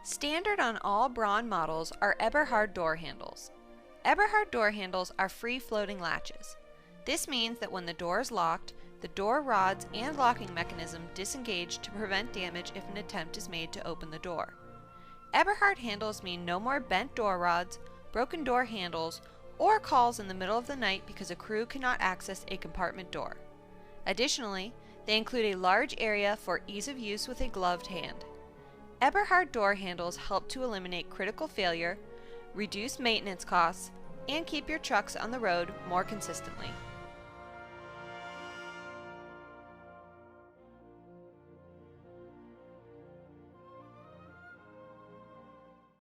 Standard on all Braun models are Eberhard door handles. Eberhard door handles are free-floating latches. This means that when the door is locked, the door rods and locking mechanism disengage to prevent damage if an attempt is made to open the door. Eberhard handles mean no more bent door rods, broken door handles, or calls in the middle of the night because a crew cannot access a compartment door. Additionally, they include a large area for ease of use with a gloved hand. Eberhard door handles help to eliminate critical failure, reduce maintenance costs, and keep your trucks on the road more consistently.